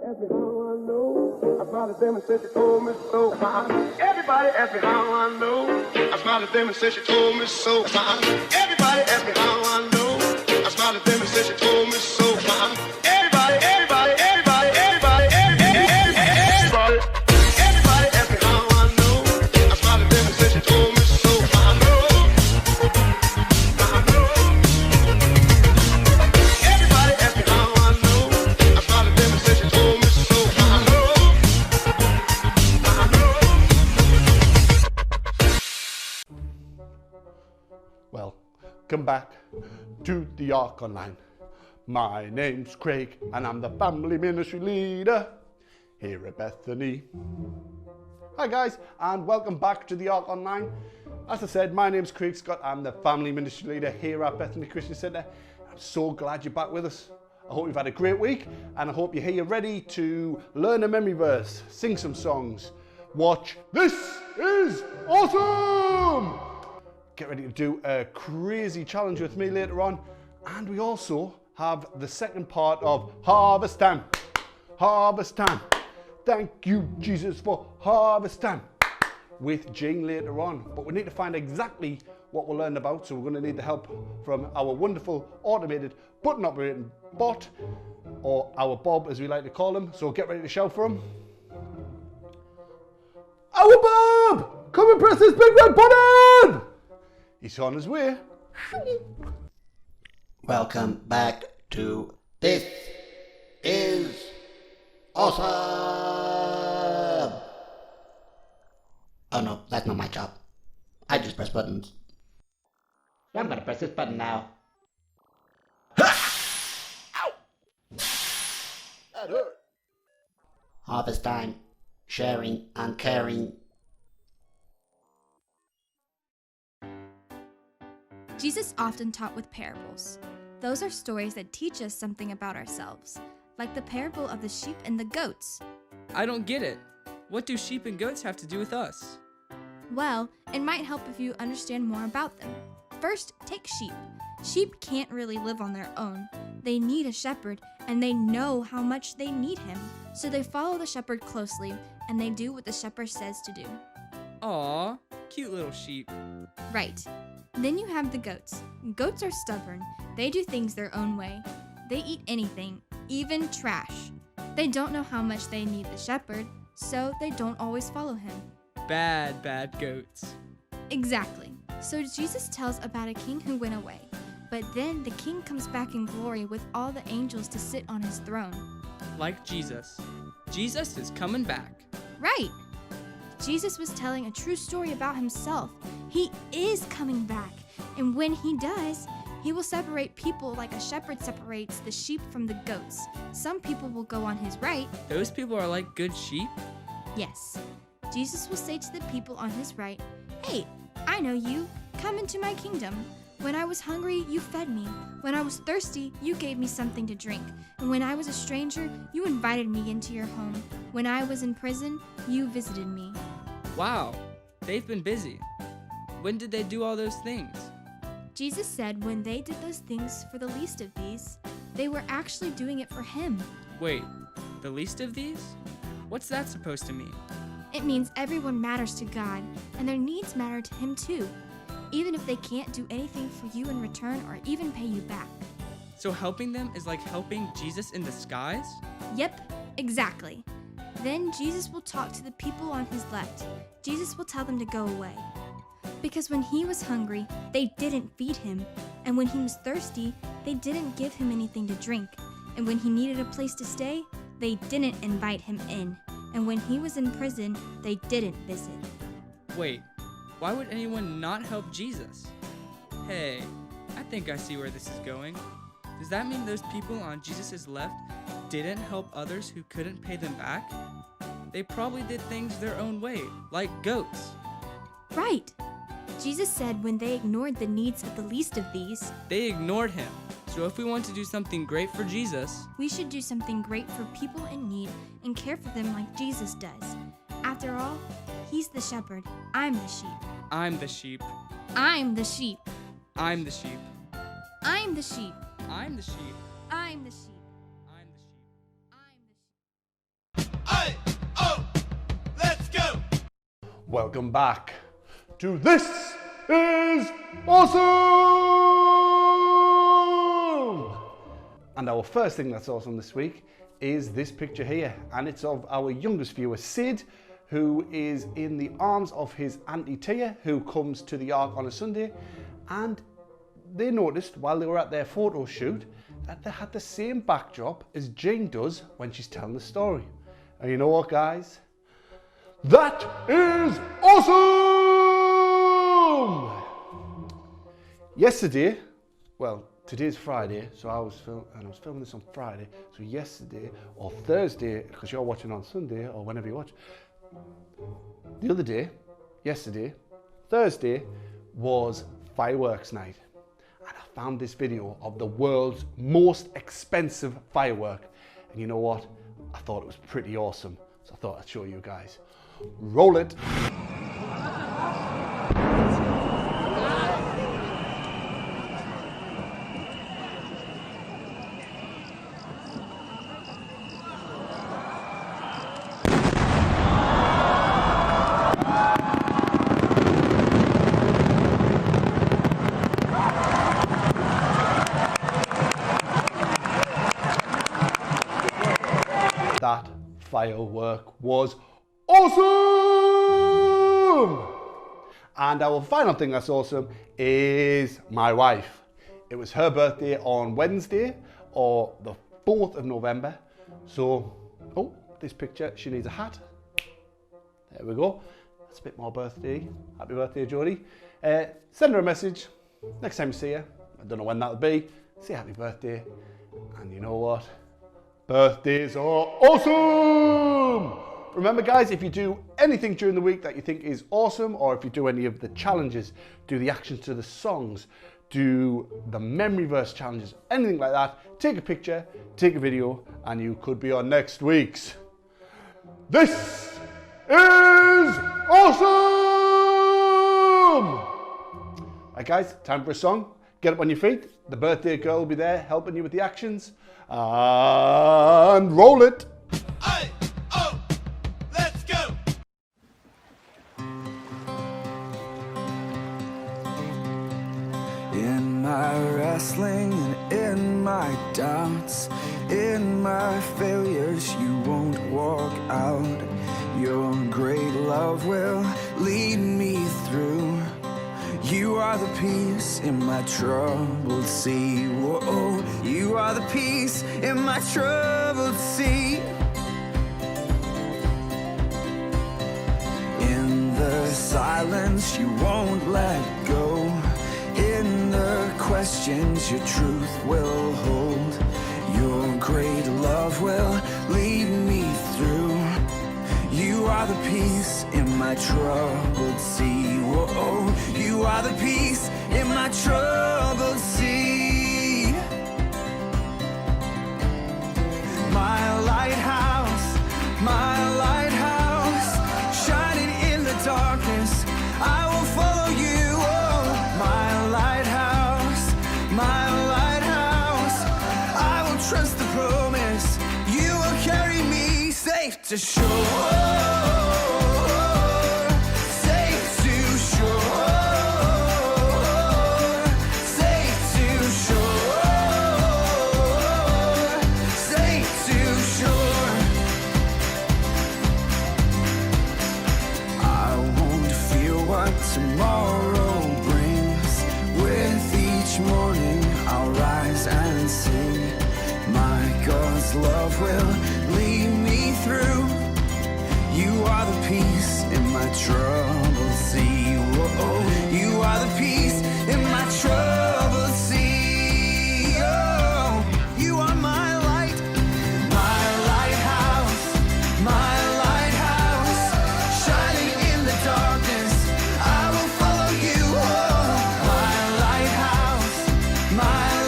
ask me how I know. I smiled at them and said she told me so. Everybody asked me how I know. I smiled at them and said she told me so. Everybody asked me how I know. I smiled at them and said she told me so. Everybody, everybody, everybody, everybody, everybody, everybody asked me how I know. I smiled at them and said she told me so. I know. Everybody asked me how I know. I smiled at them and said she told me so. I know. Well, come back to the ARK Online. My name's Craig and I'm the family ministry leader here at Bethany. Hi guys, and welcome back to the ARK Online. As I said, my name's Craig Scott. I'm the family ministry leader here at Bethany Christian Centre. I'm so glad you're back with us. I hope you've had a great week and I hope you're here ready to learn a memory verse, sing some songs, watch This Is Awesome! Get ready to do a crazy challenge with me later on, and we also have the second part of Harvest Time. Harvest Time. Thank you, Jesus, for Harvest Time with Jane later on. But we need to find exactly what we'll learn about, so we're going to need the help from our wonderful automated button operating bot, or our Bob as we like to call him. So get ready to shout for him. Our Bob! Come and press this big red button! He's on his way. Welcome back to This Is Awesome! Oh no, that's not my job. I just press buttons. So I'm gonna press this button now. That hurt. Harvest time, sharing and caring. Jesus often taught with parables. Those are stories that teach us something about ourselves, like the parable of the sheep and the goats. I don't get it. What do sheep and goats have to do with us? Well, it might help if you understand more about them. First, take sheep. Sheep can't really live on their own. They need a shepherd, and they know how much they need him. So they follow the shepherd closely, and they do what the shepherd says to do. Aw, cute little sheep. Right. Then you have the goats. Goats are stubborn. They do things their own way. They eat anything, even trash. They don't know how much they need the shepherd, so they don't always follow him. Bad goats. Exactly. So Jesus tells about a king who went away. But then the king comes back in glory with all the angels to sit on his throne. Like Jesus. Jesus is coming back. Right. Jesus was telling a true story about himself. He is coming back. And when he does, he will separate people like a shepherd separates the sheep from the goats. Some people will go on his right. Those people are like good sheep? Yes. Jesus will say to the people on his right, "Hey, I know you. Come into my kingdom. When I was hungry, you fed me. When I was thirsty, you gave me something to drink. And when I was a stranger, you invited me into your home. When I was in prison, you visited me." Wow, they've been busy. When did they do all those things? Jesus said when they did those things for the least of these, they were actually doing it for him. Wait, the least of these? What's that supposed to mean? It means everyone matters to God, and their needs matter to him too, even if they can't do anything for you in return or even pay you back. So helping them is like helping Jesus in disguise? Yep, exactly. Then Jesus will talk to the people on his left. Jesus will tell them to go away. Because when he was hungry, they didn't feed him. And when he was thirsty, they didn't give him anything to drink. And when he needed a place to stay, they didn't invite him in. And when he was in prison, they didn't visit. Wait, why would anyone not help Jesus? Hey, I think I see where this is going. Does that mean those people on Jesus' left didn't help others who couldn't pay them back? They probably did things their own way, like goats. Right. Jesus said when they ignored the needs of the least of these, They ignored him. So if we want to do something great for Jesus, we should do something great for people in need and care for them like Jesus does. After all, he's the shepherd. I'm the sheep. I'm the sheep. I'm the sheep. I'm the sheep. I'm the sheep. I'm the sheep. I'm the sheep. Welcome back to This Is Awesome! And our first thing that's awesome this week is this picture here, and it's of our youngest viewer, Sid, who is in the arms of his Auntie Tia, who comes to the Ark on a Sunday, and they noticed while they were at their photo shoot that they had the same backdrop as Jane does when she's telling the story. And you know what, guys? That is awesome! Yesterday, well, today's Friday, so I was filming this on Friday. So yesterday or Thursday, because you're watching on Sunday or whenever you watch. The other day, yesterday, Thursday, was fireworks night. And I found this video of the world's most expensive firework. And you know what? I thought it was pretty awesome. So I thought I'd show you guys. Roll it. That firework was awesome! And our final thing that's awesome is my wife. It was her birthday on Wednesday, or the 4th of November. So, oh, this picture, she needs a hat. There we go. That's a bit more birthday. Happy birthday, Jodi. Send her a message next time you see her. I don't know when that'll be. Say happy birthday. And you know what? Birthdays are awesome! Remember, guys, if you do anything during the week that you think is awesome, or if you do any of the challenges, do the actions to the songs, do the memory verse challenges, anything like that, take a picture, take a video, and you could be on next week's This Is Awesome! Right, guys, time for a song. Get up on your feet. The birthday girl will be there helping you with the actions. And roll it. Hey, oh, let's go. In my wrestling and in my doubts, in my failures, you won't walk out. Your great love will lead me through. You are the peace in my troubled sea. Whoa, you are the peace in my troubled sea. In the silence, you won't let go. In the questions, your truth will hold. Your great love will lead me through. You are the peace in my troubled sea. Whoa, you are the peace in my troubled sea. My lighthouse, shining in the darkness, I will follow you. Oh, my lighthouse, I will trust the promise. You will carry me safe to shore. Tomorrow brings. With each morning I'll rise and sing. My God's love will lead me through. You are the peace in my troubled sea. Whoa, you are the peace in my troubled sea. Oh, you are my light, my lighthouse, shining in the darkness. I will follow you. Oh, my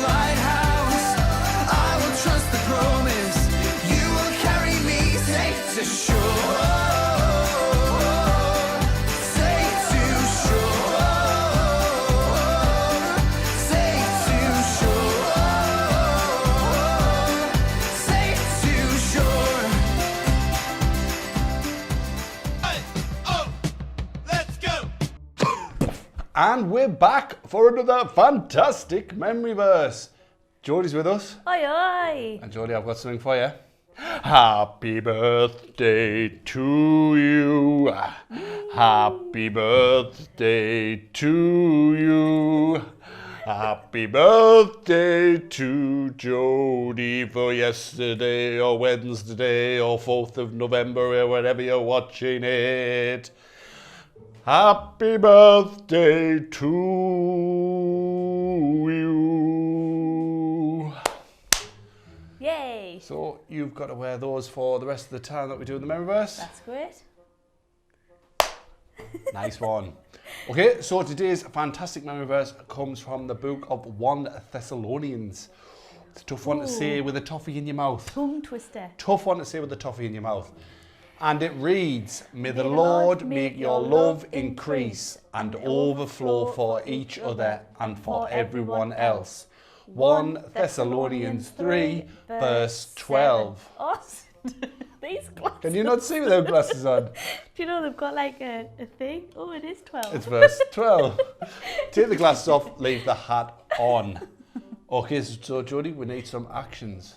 lighthouse, I will trust the promise. You will carry me safe to shore. Safe to shore. And we're back for another fantastic memory verse. Jodi's with us. Oi, oi. And Jodi, I've got something for you. Happy birthday to you. Happy birthday to you. Happy birthday to Jodi for yesterday or Wednesday or 4th of November or whenever you're watching it. Happy birthday to you. Yay. So you've got to wear those for the rest of the time that we do the memory verse. That's great. Nice one. Okay, so today's fantastic memory verse comes from the book of 1 Thessalonians. It's a tough one to say with a toffee in your mouth. Tongue twister. Tough one to say with a toffee in your mouth. And it reads, May the Lord make your love increase and overflow for each other and for everyone else. 1 Thessalonians 3, verse 12. Oh, these glasses. Can you not see with those glasses on? Do you know they've got like a thing? Oh, it is 12. It's verse 12. Take the glasses off, leave the hat on. Okay, so Jodi, we need some actions.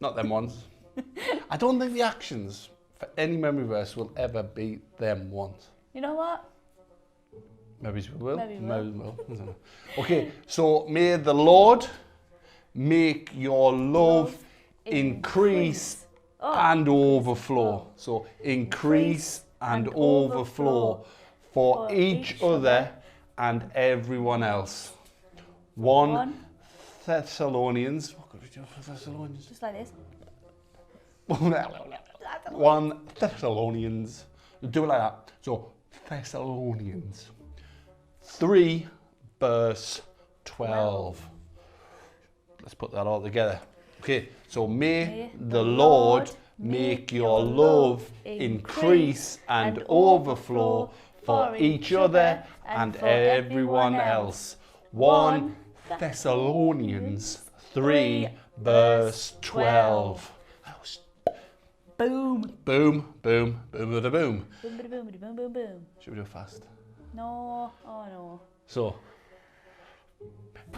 Not them ones. I don't think the actions for any memory verse will ever be them ones. You know what? Maybe we will. Maybe we will. I don't know. Okay, so may the Lord make your love increase and overflow. So increase and overflow for each other and everyone else. 1 Thessalonians. What could we do for Thessalonians? Just like this. 1 Thessalonians. Do it like that. So Thessalonians 3 verse 12. Let's put that all together. Okay, so may the Lord make your love increase and overflow for each other and everyone else. 1 Thessalonians 3 verse 12. Boom. Boom, boom, boom, boom, boom. Boom, boom, boom, boom, boom, boom. Should we do it fast? No. Oh, no. So,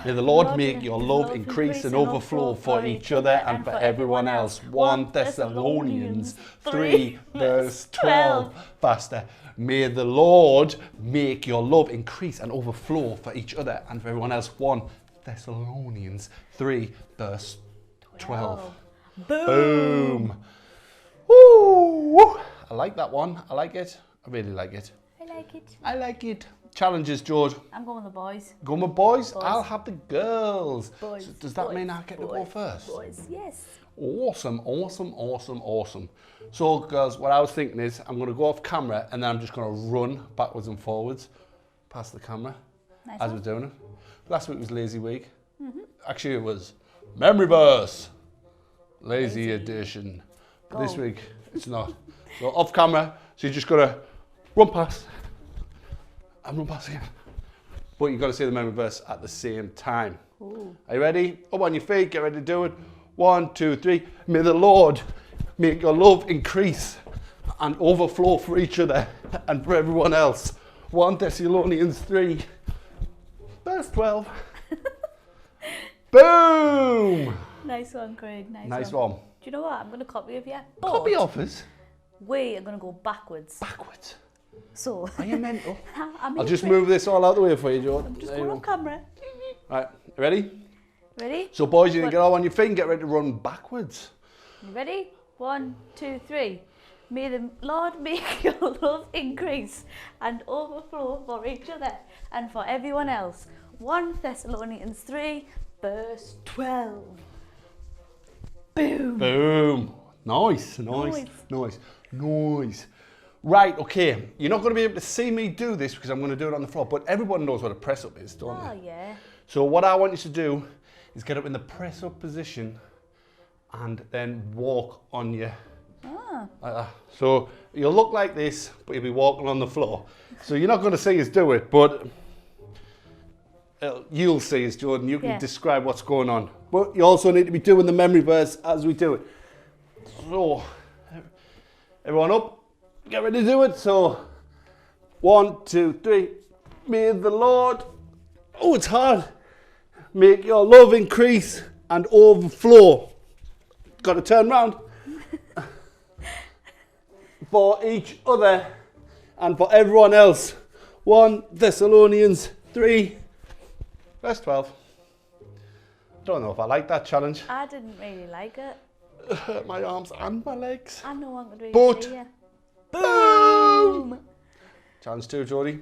may the Lord make your love increase and overflow for each other and for everyone else. 1 Thessalonians 3 verse 12. Faster. May the Lord make your love increase and overflow for each other and for everyone else. 1 Thessalonians 3 verse 12. Boom. Boom. Woo! I like that one. I like it. I really like it. I like it. I like it. Challenges, George. I'm going with the boys. Going with boys? Boys. I'll have the girls. Boys. So does that boys, mean I get to go boys, first? Boys, yes. Awesome, awesome, awesome, awesome. So, girls, what I was thinking is I'm going to go off camera and then I'm just going to run backwards and forwards past the camera Nice as one. we're doing it. Last week was Lazy Week. Actually, it was Memory Verse. Lazy edition. But this Go. week, it's not. So, off camera, so you just got to run past and run past again. But you've got to say the memory verse at the same time. Ooh. Are you ready? Up on your feet, get ready to do it. 1, 2, 3. May the Lord make your love increase and overflow for each other and for everyone else. 1 Thessalonians 3, verse 12. Boom! Nice one, Craig. Nice one. Do you know what? I'm going to copy of you. Copy offers We are going to go backwards. backwards. So, Are you mental? I'm I'll just into it. move this all out the way for you, George. I'm just There you going go. on camera. Right, ready? Ready? So, boys, you need to What? get all on your feet and get ready to run backwards. You ready? 1, 2, 3. May the Lord make your love increase and overflow for each other and for everyone else. 1 Thessalonians 3, verse 12. Boom. Boom. Nice, nice, nice, nice. Right, okay. You're not going to be able to see me do this because I'm going to do it on the floor, but everyone knows what a press up is, don't Oh, they? yeah. So what I want you to do is get up in the press up position and then walk on your, like that. So you'll look like this, but you'll be walking on the floor. So you're not going to see us do it, but you'll see us, Jordan. You can Yeah. describe what's going on. But you also need to be doing the memory verse as we do it. So, everyone up, get ready to do it. So, 1, 2, 3. May the Lord, oh, it's hard, make your love increase and overflow. Got to turn round. For each other and for everyone else. 1 Thessalonians 3, verse 12. Don't know if I like that challenge. I didn't really like it. Hurt my arms and my legs. I know one could really But- see you. Boom! Challenge 2, Jodi.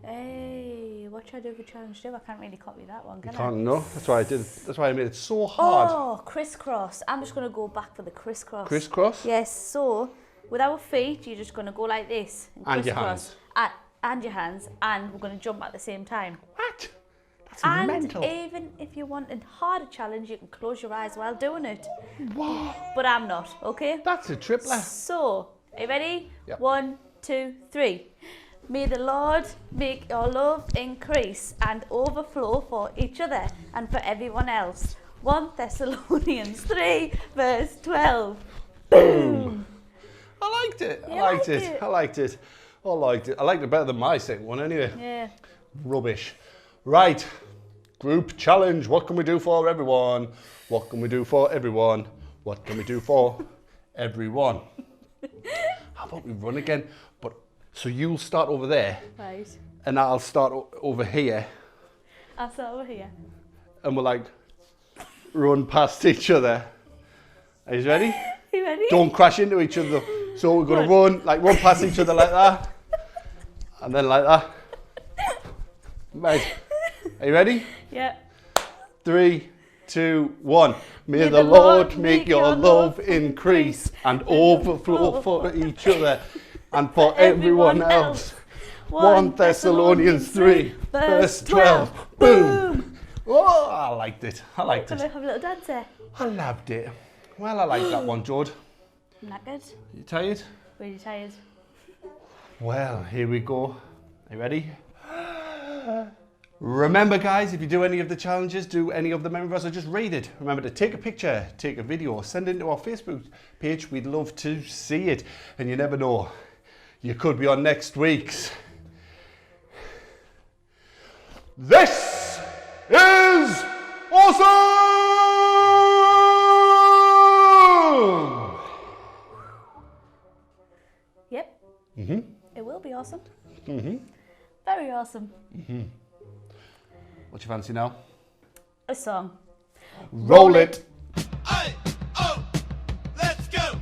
Hey, what should I do for challenge 2? I can't really copy that one, can I? Can't know. That's why I did. That's why I made it so hard. Oh, crisscross. I'm just going to go back for the crisscross. Crisscross. Yes, so with our feet, you're just going to go like this. And your crisscross. And your hands. And we're going to jump at the same time. What? That's And mental. even if you want a harder challenge, you can close your eyes while doing it. What? But I'm not, okay? That's a tripler. So, are you ready? Yep. 1, 2, 3. May the Lord make your love increase and overflow for each other and for everyone else. 1 Thessalonians 3, verse 12. Boom! I liked it. You I liked liked it. it? I liked it. I liked it. I liked it better than my second one anyway. Yeah. Rubbish. Right. Group challenge. What can we do for everyone? What can we do for everyone? What can we do for everyone? How about we run again? But so you'll start over there Right. and I'll start over here I'll start over here. and we'll like run past each other. Are you ready? You ready? Don't crash into each other. So we're going to run past each other like that. And then like that. Right. Are you ready? Yeah. 3, 2, 1. May the Lord make your love increase and overflow for each other and for everyone else. 1 Thessalonians 3, verse 12. Boom. Oh, I liked it. I liked Can I it. have a little dance there? I loved it. Well, I like that one, Jod. I'm knackered. You tired? Really tired. Well, here we go. Are you ready? Remember, guys, if you do any of the challenges, do any of the memory verse, or just read it. Remember to take a picture, take a video, send it to our Facebook page. We'd love to see it. And you never know, you could be on next week's. This is awesome! Yep. Mm-hmm. It will be awesome. Mm-hmm. Very awesome. Mm-hmm. What you fancy now? A song. Roll it. Let's go!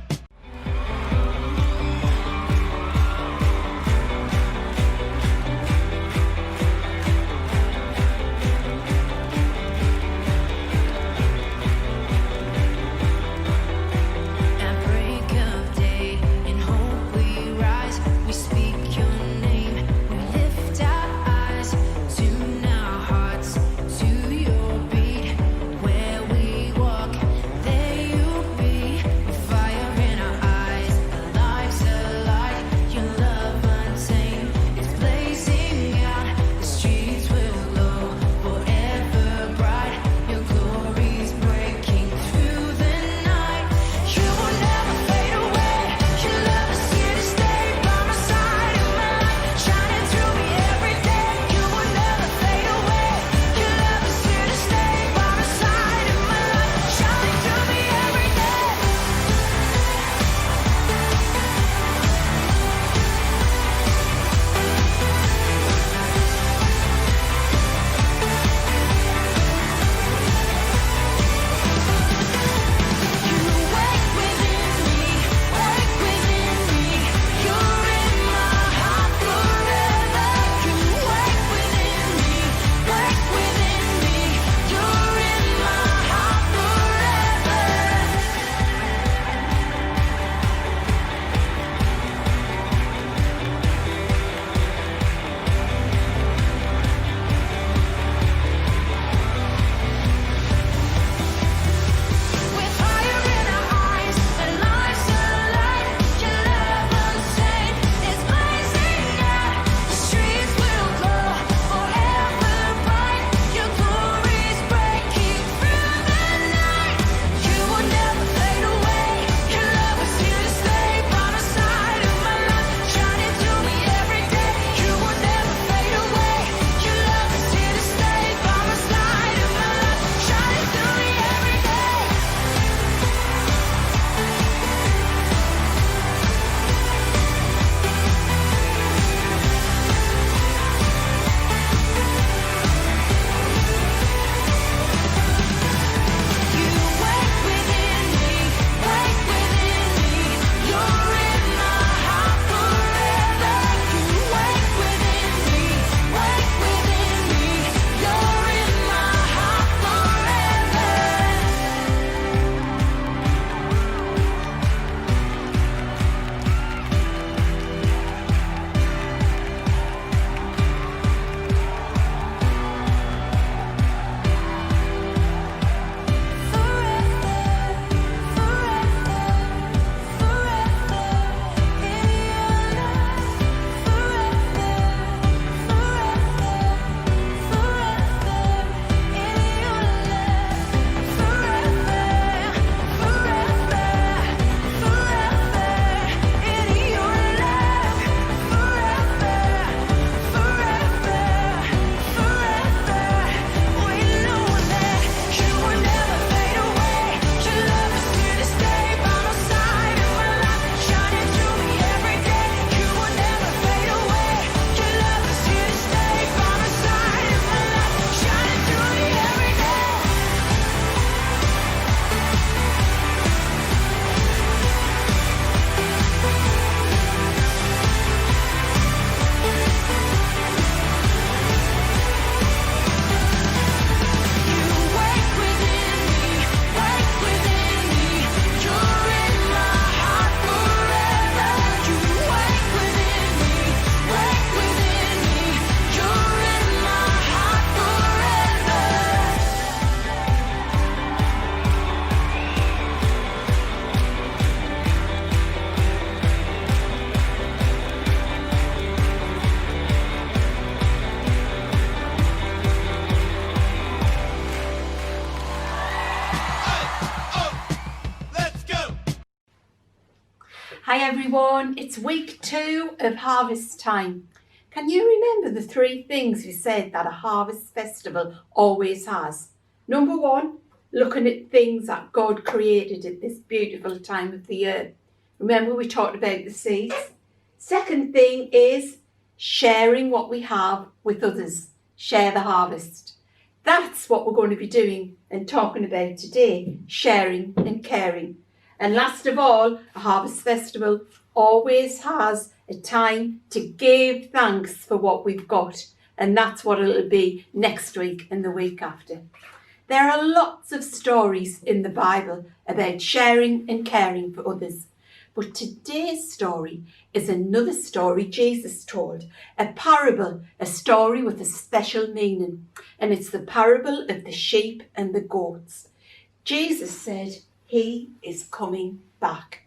At break of day, in hope we rise. We speak your name. We lift our eyes, tune our hearts to your beat. Where we walk. Hi everyone, it's week 2 of harvest time. Can you remember the 3 things we said that a harvest festival always has? Number 1, looking at things that God created at this beautiful time of the year. Remember we talked about the seeds? Second thing is sharing what we have with others. Share the harvest. That's what we're going to be doing and talking about today, sharing and caring. And last of all, a harvest festival always has a time to give thanks for what we've got. And that's what it'll be next week and the week after. There are lots of stories in the Bible about sharing and caring for others. But today's story is another story Jesus told, a parable, a story with a special meaning. And it's the parable of the sheep and the goats. Jesus said, He is coming back.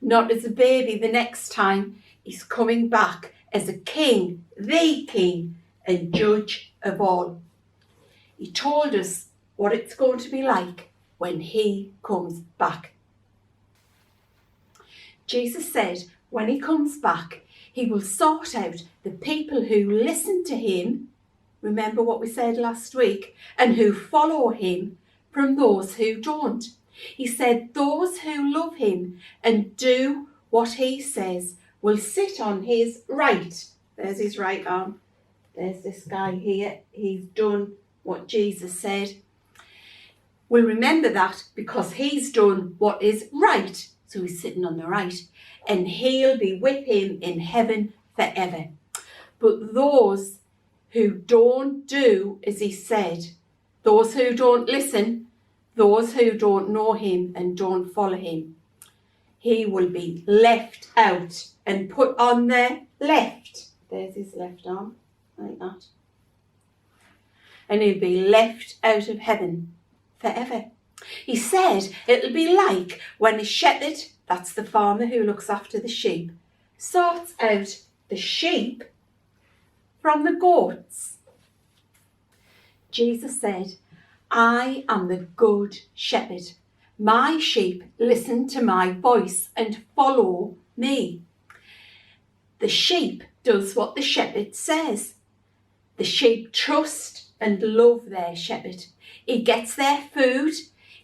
Not as a baby the next time, He's coming back as a king, the king and judge of all. He told us what it's going to be like when He comes back. Jesus said when He comes back, He will sort out the people who listen to Him, remember what we said last week, and who follow Him from those who don't. He said those who love Him and do what He says will sit on His right. There's His right arm. There's this guy here. He's done what Jesus said. We'll remember that because He's done what is right. So He's sitting on the right. And He'll be with Him in heaven forever. But those who don't do as He said, those who don't listen, those who don't know Him and don't follow Him, He will be left out and put on the left. There's His left arm, like that. And He'll be left out of heaven forever. He said it'll be like when a shepherd, that's the farmer who looks after the sheep, sorts out the sheep from the goats. Jesus said, I am the good shepherd. My sheep listen to my voice and follow me. The sheep does what the shepherd says. The sheep trust and love their shepherd. He gets their food.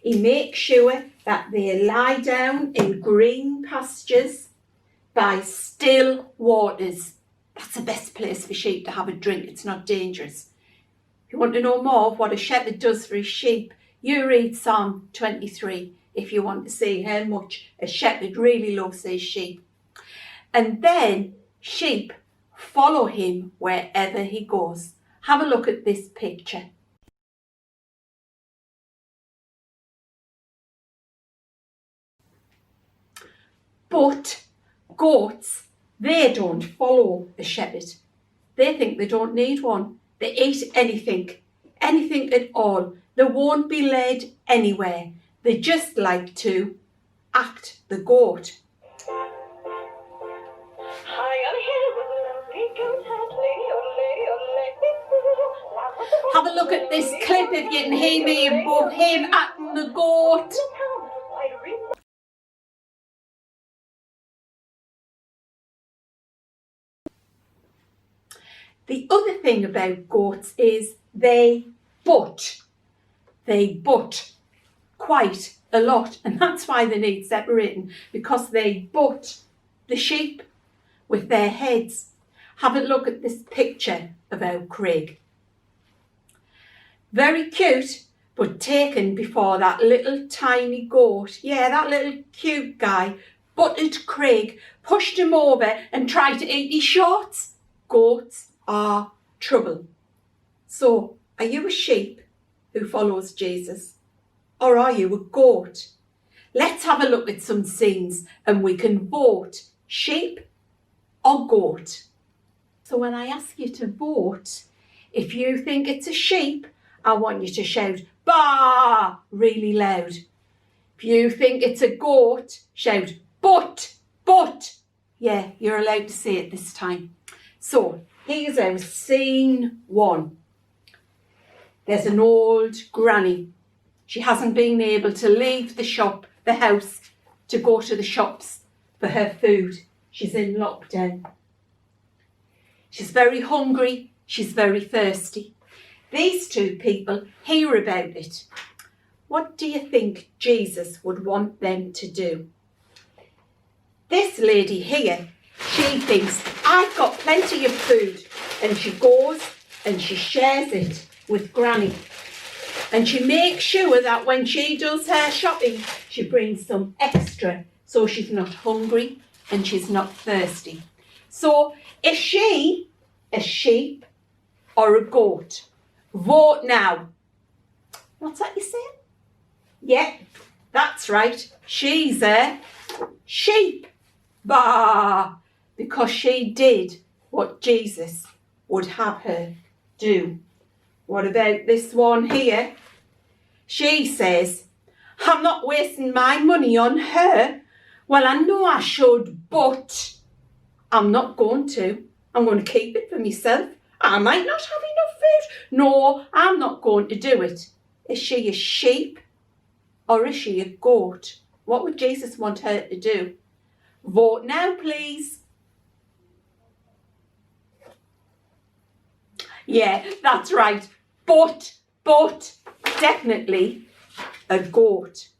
He makes sure that they lie down in green pastures by still waters. That's the best place for sheep to have a drink. It's not dangerous. If you want to know more of what a shepherd does for his sheep, you read Psalm 23 if you want to see how much a shepherd really loves his sheep. And then sheep follow him wherever he goes. Have a look at this picture. But goats, they don't follow the shepherd. They think they don't need one. They eat anything at all. They won't be led anywhere. They just like to act the goat. Have a look at this clip if you can hear me above him acting the goat. The other thing about goats is they butt. They butt quite a lot, and that's why they need separating, because they butt the sheep with their heads. Have a look at this picture of our Craig. Very cute, but taken before that little tiny goat, that little cute guy, butted Craig, pushed him over and tried to eat his shorts. Goats are trouble. So, are you a sheep who follows Jesus? Or are you a goat? Let's have a look at some scenes and we can vote sheep or goat. So when I ask you to vote, if you think it's a sheep, I want you to shout "Baa" really loud. If you think it's a goat, shout "But, but." Yeah, you're allowed to say it this time. So here's our scene 1. There's an old granny She hasn't been able to leave the house, to go to the shops for her food. She's in lockdown. She's very hungry. She's very thirsty. These two people hear about it. What do you think Jesus would want them to do? This lady here, she thinks, I've got plenty of food. And she goes and she shares it with Granny. And she makes sure that when she does her shopping, she brings some extra so she's not hungry and she's not thirsty. So is she a sheep or a goat? Vote now. What's that you saying? Yeah, that's right. She's a sheep. Bah! Because she did what Jesus would have her do. What about this one here? She says, I'm not wasting my money on her. Well, I know I should, but I'm not going to. I'm going to keep it for myself. I might not have enough food. No, I'm not going to do it. Is she a sheep or is she a goat? What would Jesus want her to do? Vote now, please. Yeah, that's right. But definitely a goat.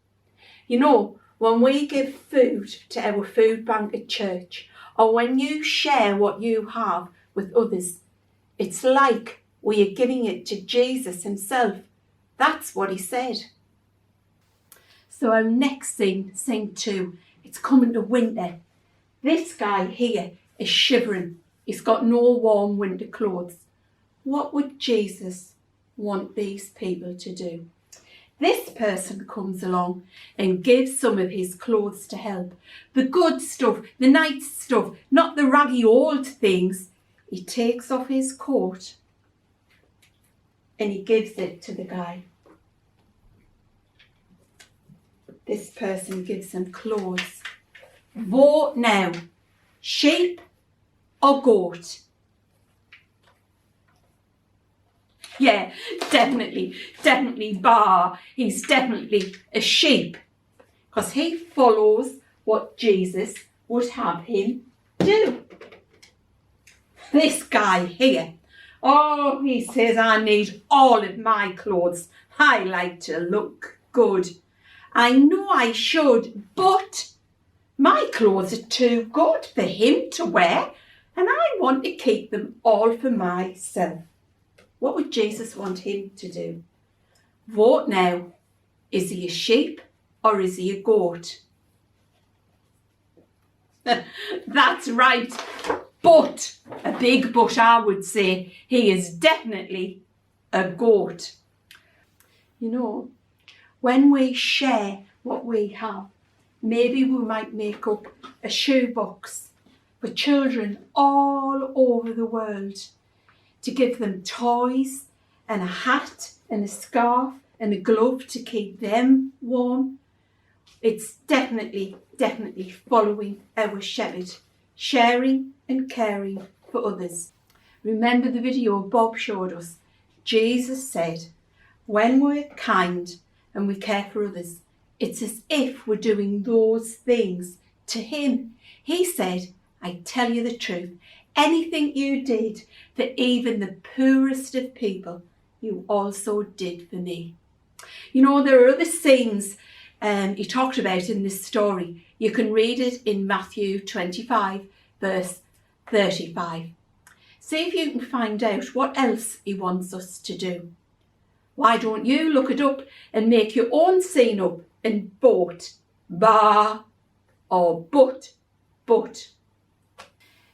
You know, when we give food to our food bank at church, or when you share what you have with others, it's like we are giving it to Jesus himself. That's what he said. So our next scene 2, it's coming to winter. This guy here is shivering. He's got no warm winter clothes. What would Jesus want these people to do? This person comes along and gives some of his clothes to help. The good stuff, the nice stuff, not the raggy old things. He takes off his coat and he gives it to the guy. This person gives him clothes. Vote now. Sheep or goat? Yeah, definitely, bah. He's definitely a sheep because he follows what Jesus would have him do. This guy here, oh, he says, I need all of my clothes. I like to look good. I know I should, but my clothes are too good for him to wear and I want to keep them all for myself. What would Jesus want him to do? Vote now. Is he a sheep or is he a goat? That's right. But, a big but I would say, he is definitely a goat. You know, when we share what we have, maybe we might make up a shoebox for children all over the world, to give them toys and a hat and a scarf and a glove to keep them warm. It's definitely following our shepherd, sharing and caring for others. Remember the video Bob showed us? Jesus said, when we're kind and we care for others, it's as if we're doing those things to him. He said, I tell you the truth, anything you did for even the poorest of people, you also did for me. You know, there are other scenes he talked about in this story. You can read it in Matthew 25, verse 35. See if you can find out what else he wants us to do. Why don't you look it up and make your own scene up and vote bah or but.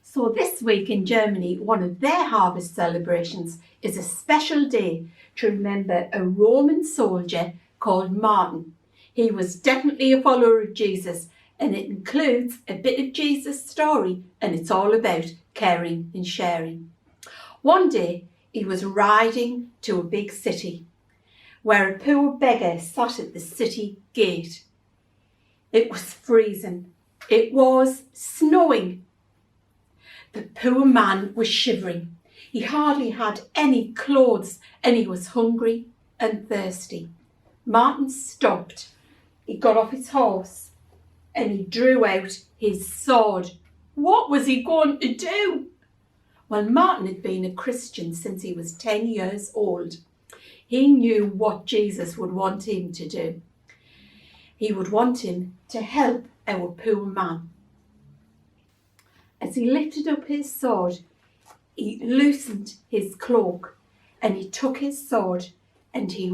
So this week in Germany, one of their harvest celebrations is a special day to remember a Roman soldier called Martin. He was definitely a follower of Jesus, and it includes a bit of Jesus' story, and it's all about caring and sharing. One day he was riding to a big city where a poor beggar sat at the city gate. It was freezing. It was snowing. The poor man was shivering. He hardly had any clothes and he was hungry and thirsty. Martin stopped. He got off his horse and he drew out his sword. What was he going to do? Well, Martin had been a Christian since he was 10 years old. He knew what Jesus would want him to do. He would want him to help our poor man. As he lifted up his sword, he loosened his cloak and he took his sword and he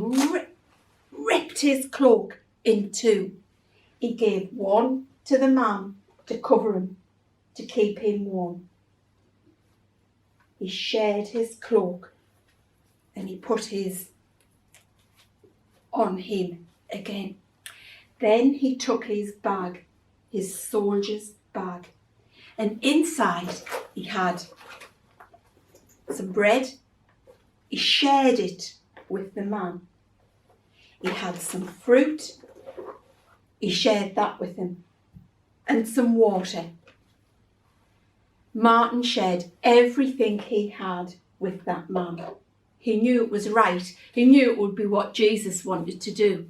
ripped his cloak in two. He gave one to the man to cover him, to keep him warm. He shared his cloak and he put his on him again. Then he took his bag, his soldier's bag, and inside he had some bread. He shared it with the man. He had some fruit. He shared that with him, and some water. Martin shared everything he had with that man. He knew it was right. He knew it would be what Jesus wanted to do.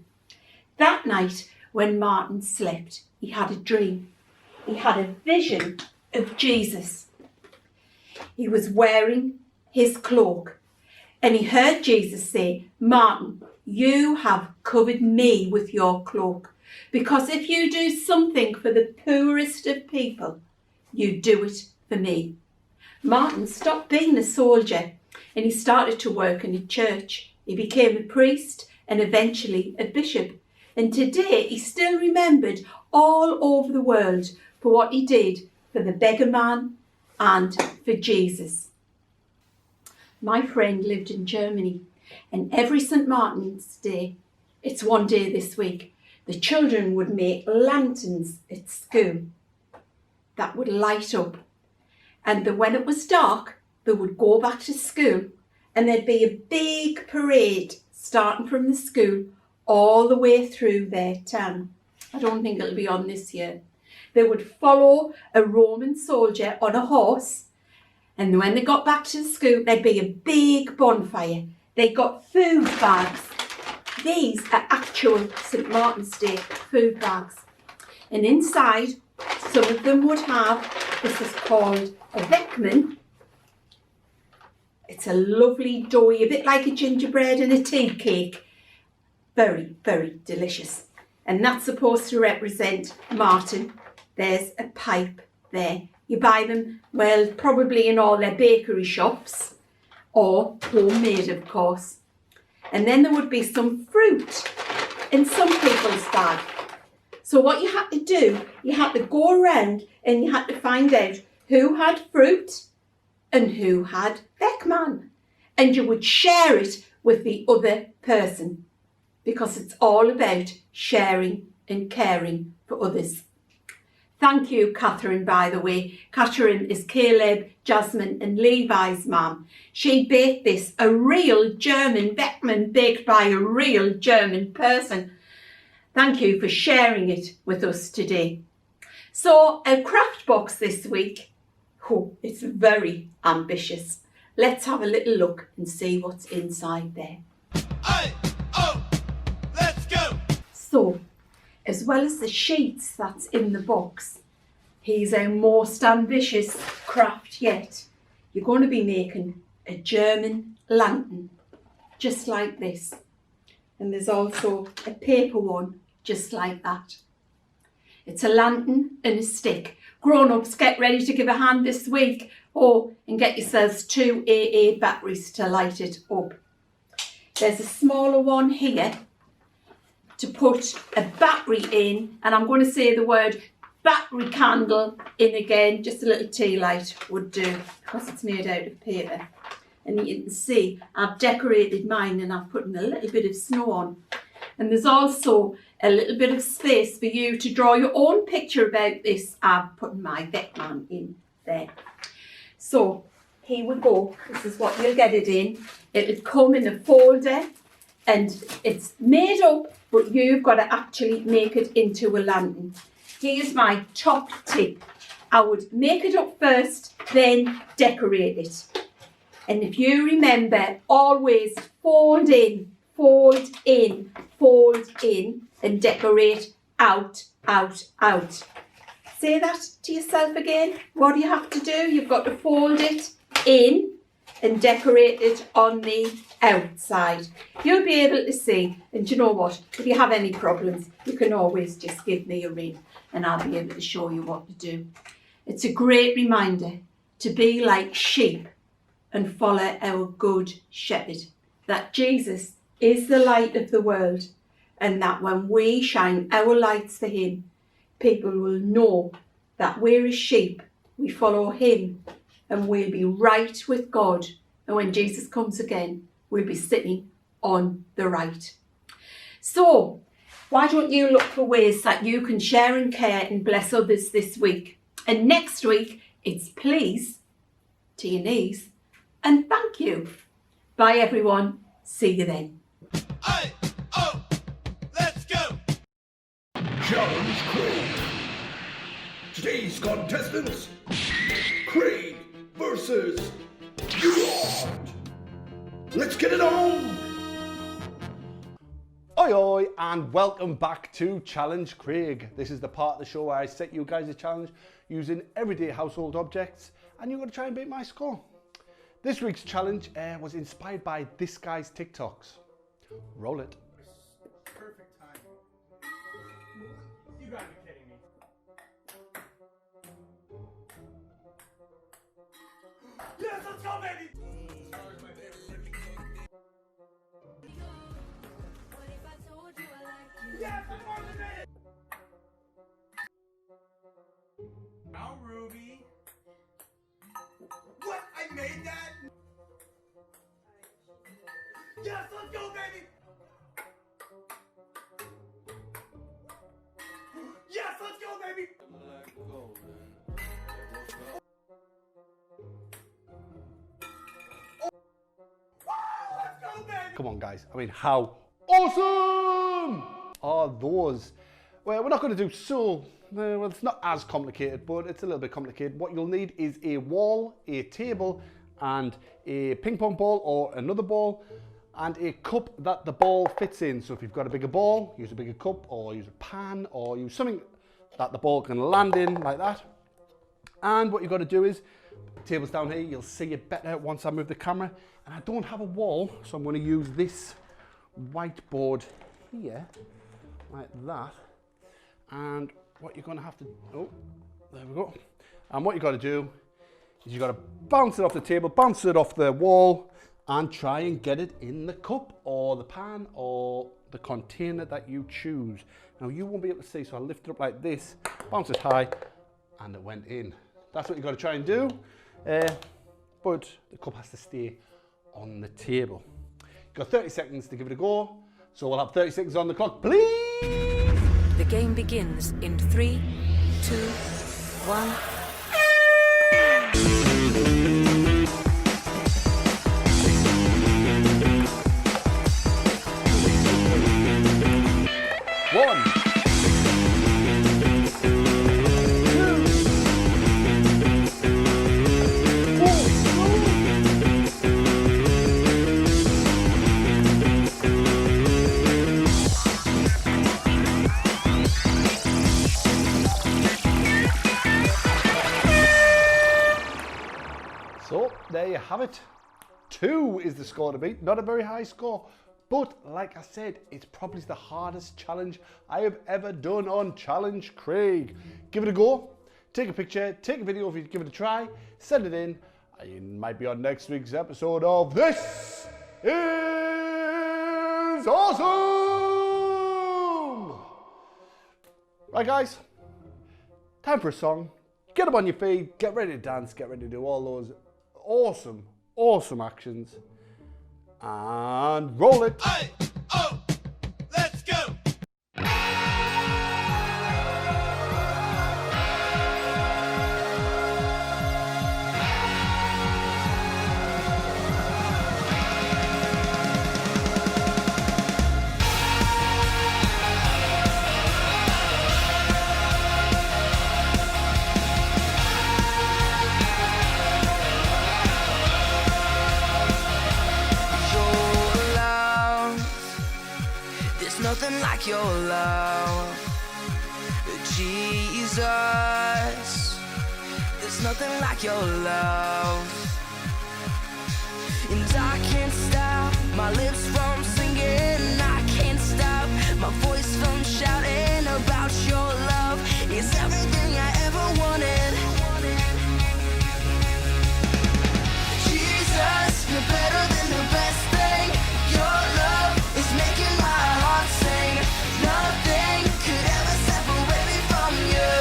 That night, when Martin slept, he had a dream. He had a vision of Jesus. He was wearing his cloak and he heard Jesus say, Martin, you have covered me with your cloak, because if you do something for the poorest of people, you do it for me. Martin stopped being a soldier and he started to work in a church. He became a priest and eventually a bishop. And today he's still remembered all over the world for what he did for the beggar man and for Jesus. My friend lived in Germany, and every St. Martin's Day, it's one day this week, the children would make lanterns at school that would light up. And then when it was dark, they would go back to school and there'd be a big parade starting from the school all the way through their town. I don't think it'll be on this year. They would follow a Roman soldier on a horse, and when they got back to the school, there'd be a big bonfire. They got food bags. These are actual St. Martin's Day food bags. And inside, some of them would have, this is called a Weckman. It's a lovely doughy, a bit like a gingerbread and a tea cake. Very, very delicious. And that's supposed to represent Martin. There's a pipe there. You buy them, well, probably in all their bakery shops, or homemade, of course. And then there would be some fruit in some people's bag. So what you had to do, you had to go around and you had to find out who had fruit and who had Beckman. And you would share it with the other person, because it's all about sharing and caring for others. Thank you, Catherine, by the way. Catherine is Caleb, Jasmine and Levi's mum. She baked this, a real German Beckman baked by a real German person. Thank you for sharing it with us today. So, a craft box this week. Oh, it's very ambitious. Let's have a little look and see what's inside there. Let's go! So, as well as the sheets that's in the box, here's our most ambitious craft yet. You're going to be making a German lantern, just like this. And there's also a paper one, just like that. It's a lantern and a stick. Grown-ups, get ready to give a hand this week, and get yourselves 2 AA batteries to light it up. There's a smaller one here to put a battery in, and I'm going to say the word battery candle in again. Just a little tea light would do, because it's made out of paper. And you can see I've decorated mine and I've put in a little bit of snow on. And there's also a little bit of space for you to draw your own picture about this. I've put my Beckman in there. So here we go. This is what you'll get it in. It'll come in a folder and it's made up, but you've got to actually make it into a lantern. Here's my top tip. I would make it up first, then decorate it. And if you remember, always fold in fold in, and decorate out, out, out. Say that to yourself again. What do you have to do? You've got to fold it in and decorate it on the outside. You'll be able to see, and you know what, if you have any problems, you can always just give me a ring and I'll be able to show you what to do. It's a great reminder to be like sheep and follow our good shepherd, that Jesus is the light of the world, and that when we shine our lights for him, people will know that we're his sheep, we follow him, and we'll be right with God. And when Jesus comes again, we'll be sitting on the right. So, why don't you look for ways that you can share and care and bless others this week? And next week, it's please to your knees and thank you. Bye everyone. See you then. Let's go! Challenge Craig. Today's contestants, Craig versus Gerard. Let's get it on! Oi oi, and welcome back to Challenge Craig. This is the part of the show where I set you guys a challenge using everyday household objects, and you're going to try and beat my score. This week's challenge was inspired by this guy's TikToks. Roll it. Perfect time. You gotta be kidding me. Yes, let's go, baby! Yes, I'm more than it! Now, Ruby. What? I made that? Yes, let's go, baby! Yes, let's go, baby! Let's go, baby! Come on, guys. I mean, how awesome are those? Well, we're not going to do well, it's not as complicated, but it's a little bit complicated. What you'll need is a wall, a table, and a ping pong ball or another ball, and a cup that the ball fits in. So if you've got a bigger ball, use a bigger cup, or use a pan, or use something that the ball can land in, like that. And what you've got to do is, the table's down here, you'll see it better once I move the camera. And I don't have a wall, so I'm going to use this whiteboard here, like that. And what you're going to have to, oh, there we go. And what you've got to do is you've got to bounce it off the table, bounce it off the wall, and try and get it in the cup or the pan or the container that you choose. Now you won't be able to see, so I'll lift it up like this, bounce it high, and it went in. That's what you've got to try and do. But the cup has to stay on the table. You've got 30 seconds to give it a go. So we'll have 30 seconds on the clock, please. The game begins in 3, 2, 1. So there you have it. 2 is the score to beat. Not a very high score, but like I said, it's probably the hardest challenge I have ever done on Challenge Craig. Give it a go. Take a picture, take a video if you give it a try, send it in. You might be on next week's episode of This Is Awesome! Right guys, time for a song. Get up on your feet, get ready to dance, get ready to do all those awesome actions. And roll it. Let's go! your love, Jesus. There's nothing like your love. And I can't stop my lips from singing. I can't stop my voice from shouting about your love. It's everything I ever wanted. Jesus, you're better than the best thing. Your love is making my heart sing. Nothing could ever separate me from you.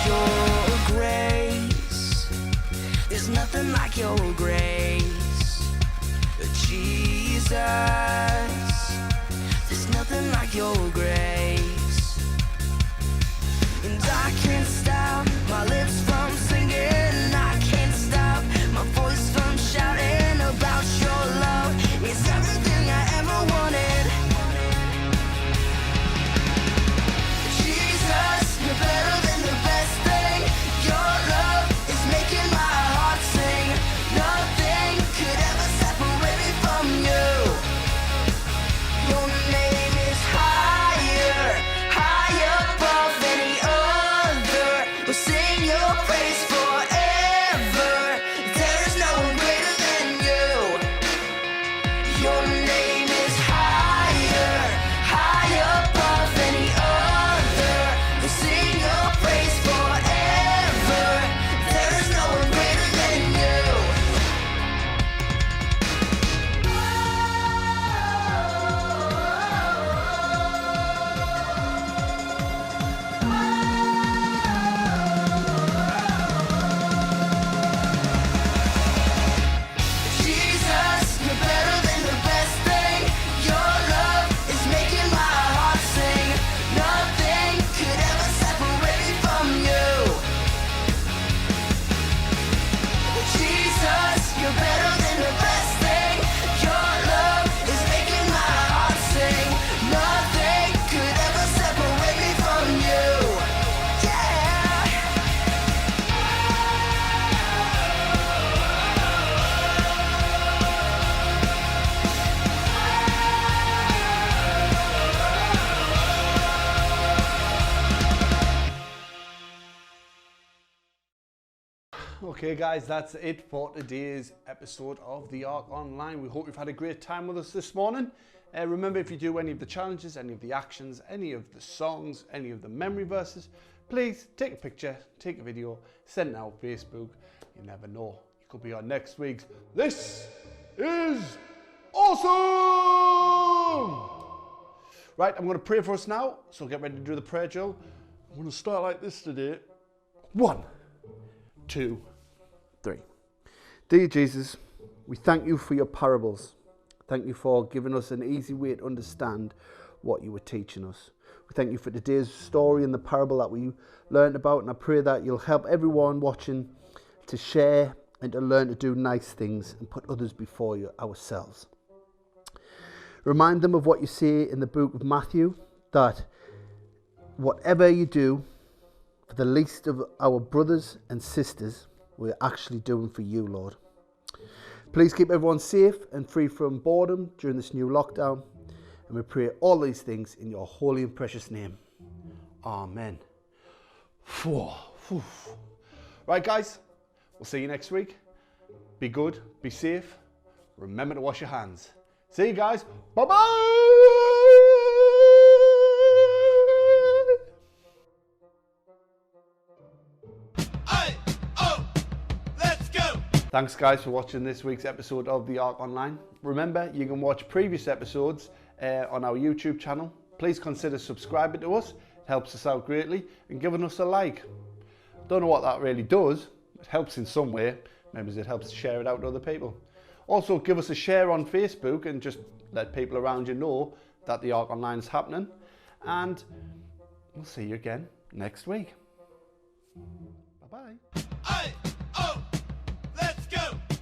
Your grace, there's nothing like your grace. Jesus, there's nothing like your grace. And I can't stop my lips from singing. I can't stop my voice from shouting about your love. It's everything I ever wanted. Jesus, you're better than the best thing. Your love is making my heart sing. Nothing could ever separate me from you. Your name is higher, higher above any other. We'll sing your praise forever. There is no one greater than you. Your name is higher, higher above any other. We'll sing your praise forever. There is no one greater than you. Jesus, you're better than the best thing. Your love is making my heart sing. Nothing could ever separate me from you. Jesus, you're better than the best thing. Your love is making my heart sing. Nothing could ever separate me from you. Yeah. Okay guys, that's it for today's episode of the ARK Online. We hope you've had a great time with us this morning. Remember, if you do any of the challenges, any of the actions, any of the songs, any of the memory verses, please take a picture, take a video, send it out on Facebook. You never know, you could be on next week's This Is Awesome! Right, I'm going to pray for us now, so get ready to do the prayer, Joe. I'm going to start like this today. 1, 2, 3. Dear Jesus, we thank you for your parables. Thank you for giving us an easy way to understand what you were teaching us. We thank you for today's story and the parable that we learned about, and I pray that you'll help everyone watching to share and to learn to do nice things and put others before you ourselves. Remind them of what you say in the book of Matthew, that whatever you do for the least of our brothers and sisters, we're actually doing for you, Lord. Please keep everyone safe and free from boredom during this new lockdown. And we pray all these things in your holy and precious name. Amen. Right, guys, we'll see you next week. Be good, be safe. Remember to wash your hands. See you guys. Bye-bye. Thanks guys for watching this week's episode of the ARK Online. Remember, you can watch previous episodes on our YouTube channel. Please consider subscribing to us. It helps us out greatly, and giving us a like. Don't know what that really does. It helps in some way. Maybe it helps to share it out to other people. Also, give us a share on Facebook and just let people around you know that the ARK Online is happening. And we'll see you again next week. Bye-bye. Let's go!